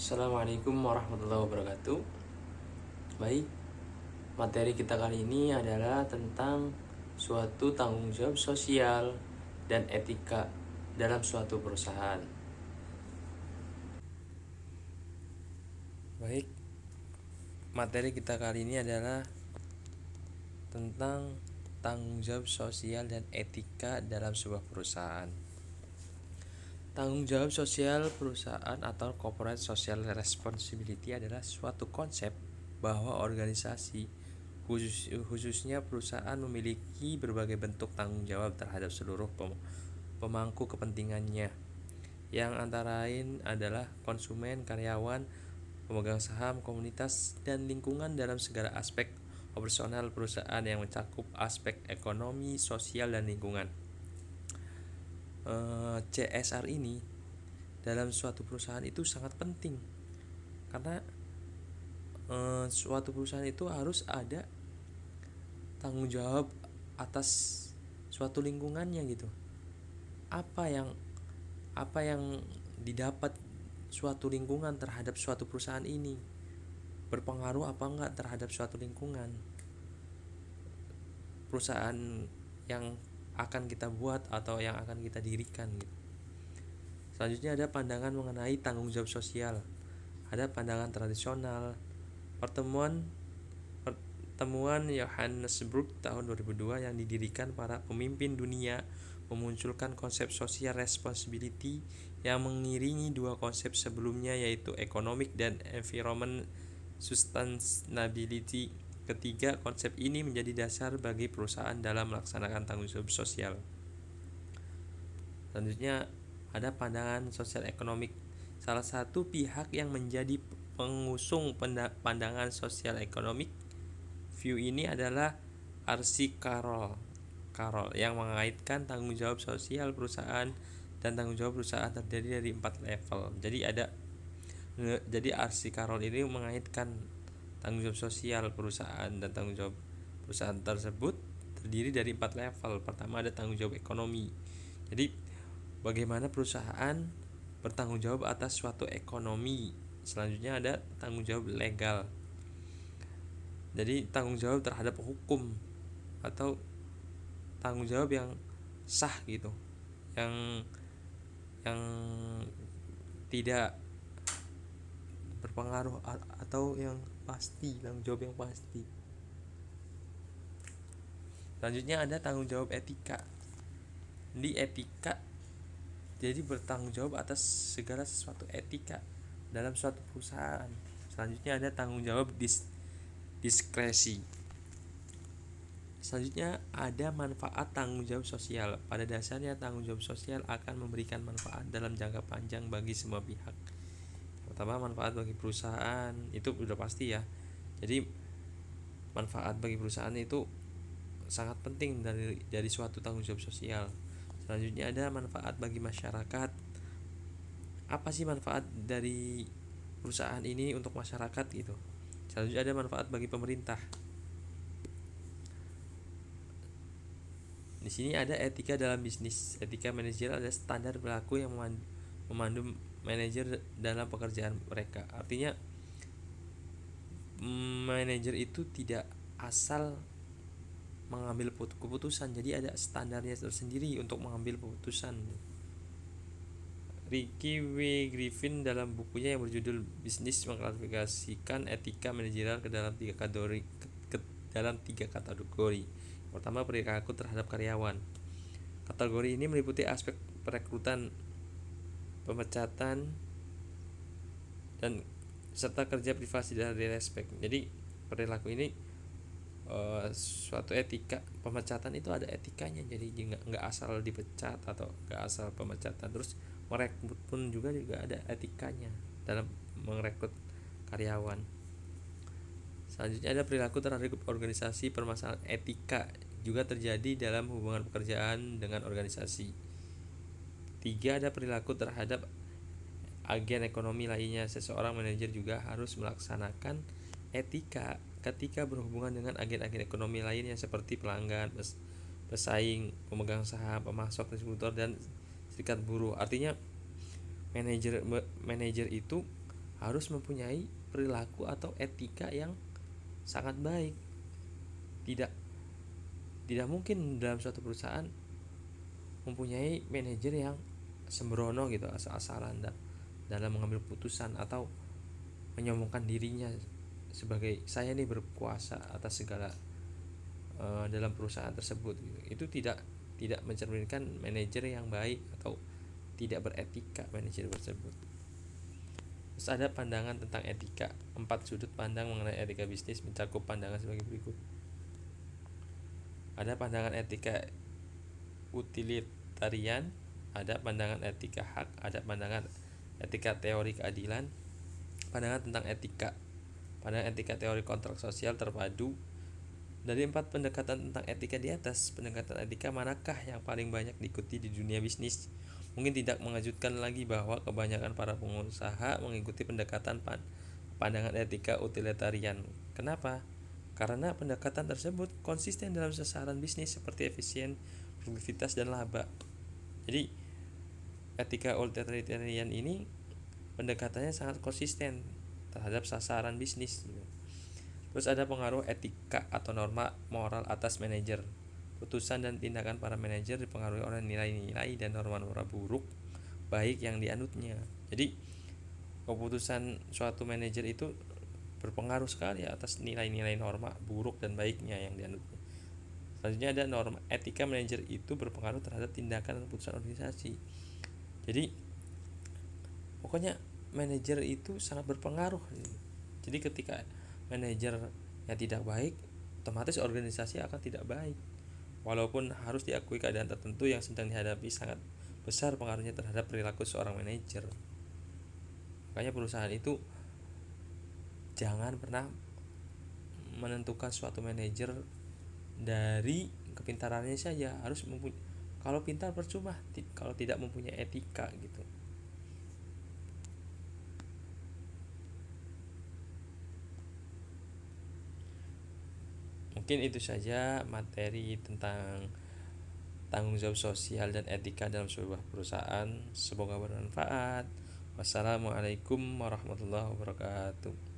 Assalamualaikum warahmatullahi wabarakatuh. Baik, materi kita kali ini adalah tentang suatu tanggung jawab sosial dan etika dalam suatu perusahaan. Baik, materi kita kali ini adalah tentang tanggung jawab sosial dan etika dalam sebuah perusahaan. Tanggung jawab sosial perusahaan atau corporate social responsibility adalah suatu konsep bahwa organisasi, khususnya perusahaan, memiliki berbagai bentuk tanggung jawab terhadap seluruh pemangku kepentingannya, yang antara lain adalah konsumen, karyawan, pemegang saham, komunitas, dan lingkungan dalam segala aspek operasional perusahaan yang mencakup aspek ekonomi, sosial, dan lingkungan. CSR ini dalam suatu perusahaan itu sangat penting karena suatu perusahaan itu harus ada tanggung jawab atas suatu lingkungannya gitu. Apa yang didapat suatu lingkungan terhadap suatu perusahaan ini, berpengaruh apa enggak terhadap suatu lingkungan perusahaan yang akan kita buat atau yang akan kita dirikan gitu. Selanjutnya ada pandangan mengenai tanggung jawab sosial. Ada pandangan tradisional. Pertemuan Johannesburg tahun 2002 yang didirikan para pemimpin dunia memunculkan konsep social responsibility yang mengiringi dua konsep sebelumnya, yaitu economic dan environment sustainability. Ketiga konsep ini menjadi dasar bagi perusahaan dalam melaksanakan tanggung jawab sosial. Selanjutnya ada pandangan sosial ekonomik. Salah satu pihak yang menjadi pengusung pandangan sosial ekonomik view ini adalah R.C. Carroll yang mengaitkan tanggung jawab sosial perusahaan dan tanggung jawab perusahaan terdiri dari 4 level. Jadi R.C. Carroll ini mengaitkan tanggung jawab sosial perusahaan dan tanggung jawab perusahaan tersebut terdiri dari 4 level. Pertama ada tanggung jawab ekonomi. Jadi bagaimana perusahaan bertanggung jawab atas suatu ekonomi. Selanjutnya ada tanggung jawab legal. Jadi tanggung jawab terhadap hukum atau tanggung jawab yang sah gitu, yang tidak berpengaruh atau yang pasti, tanggung jawab yang pasti. Selanjutnya ada tanggung jawab etika. Di etika jadi bertanggung jawab atas segala sesuatu etika dalam suatu perusahaan. Selanjutnya ada tanggung jawab diskresi. Selanjutnya ada manfaat tanggung jawab sosial. Pada dasarnya tanggung jawab sosial akan memberikan manfaat dalam jangka panjang bagi semua pihak. Pertama, manfaat bagi perusahaan itu sudah pasti ya. Jadi manfaat bagi perusahaan itu sangat penting dari suatu tanggung jawab sosial. Selanjutnya ada manfaat bagi masyarakat. Apa sih manfaat dari perusahaan ini untuk masyarakat gitu. Selanjutnya ada manfaat bagi pemerintah. Di sini ada etika dalam bisnis. Etika manajer ada standar berlaku yang memandu manajer dalam pekerjaan mereka. Artinya manajer itu tidak asal mengambil keputusan, jadi ada standarnya tersendiri untuk mengambil keputusan. Ricky W. Griffin dalam bukunya yang berjudul Bisnis mengklasifikasikan etika manajerial ke dalam tiga kategori. Pertama, perilaku terhadap karyawan. Kategori ini meliputi aspek perekrutan, pemecatan, dan serta kerja privasi dari respek. Jadi perilaku ini suatu etika. Pemecatan itu ada etikanya, jadi nggak asal dipecat atau nggak asal pemecatan. Terus merekrut pun juga ada etikanya dalam merekrut karyawan. Selanjutnya ada perilaku terhadap organisasi. Permasalahan etika juga terjadi dalam hubungan pekerjaan dengan organisasi. 3, ada perilaku terhadap agen ekonomi lainnya. Seseorang manajer juga harus melaksanakan etika ketika berhubungan dengan agen-agen ekonomi lainnya seperti pelanggan, pesaing, pemegang saham, pemasok, distributor, dan serikat buruh. Artinya manajer itu harus mempunyai perilaku atau etika yang sangat baik. Tidak mungkin dalam suatu perusahaan mempunyai manajer yang sembrono gitu, asal-asalan dalam mengambil putusan atau menyombongkan dirinya sebagai saya nih berkuasa atas segala dalam perusahaan tersebut gitu. Itu tidak mencerminkan manajer yang baik atau tidak beretika manajer tersebut. Terus ada pandangan tentang etika. 4 sudut pandang mengenai etika bisnis mencakup pandangan sebagai berikut. Ada pandangan etika utilitarian, ada pandangan etika hak, ada pandangan etika teori keadilan, pandangan tentang etika. Pandangan etika teori kontrak sosial terpadu. Dari 4 pendekatan tentang etika di atas, pendekatan etika manakah yang paling banyak diikuti di dunia bisnis? Mungkin tidak mengejutkan lagi bahwa kebanyakan para pengusaha mengikuti pendekatan pandangan etika utilitarian. Kenapa? Karena pendekatan tersebut konsisten dalam sasaran bisnis seperti efisien, produktivitas, dan laba. Jadi etika utilitarian ini pendekatannya sangat konsisten terhadap sasaran bisnis. Terus ada pengaruh etika atau norma moral atas manajer. Putusan dan tindakan para manajer dipengaruhi oleh nilai-nilai dan norma-norma buruk baik yang dianutnya. Jadi keputusan suatu manajer itu berpengaruh sekali atas nilai-nilai norma buruk dan baiknya yang dianutnya. Selanjutnya ada norma etika manajer itu berpengaruh terhadap tindakan dan keputusan organisasi. Jadi pokoknya manajer itu sangat berpengaruh. Jadi ketika manajer yang tidak baik, otomatis organisasi akan tidak baik. Walaupun harus diakui keadaan tertentu yang sedang dihadapi sangat besar pengaruhnya terhadap perilaku seorang manajer. Makanya perusahaan itu jangan pernah menentukan suatu manajer dari kepintarannya saja. Harus kalau pintar percuma kalau tidak mempunyai etika gitu. Mungkin itu saja materi tentang tanggung jawab sosial dan etika dalam sebuah perusahaan. Semoga bermanfaat. Wassalamualaikum warahmatullahi wabarakatuh.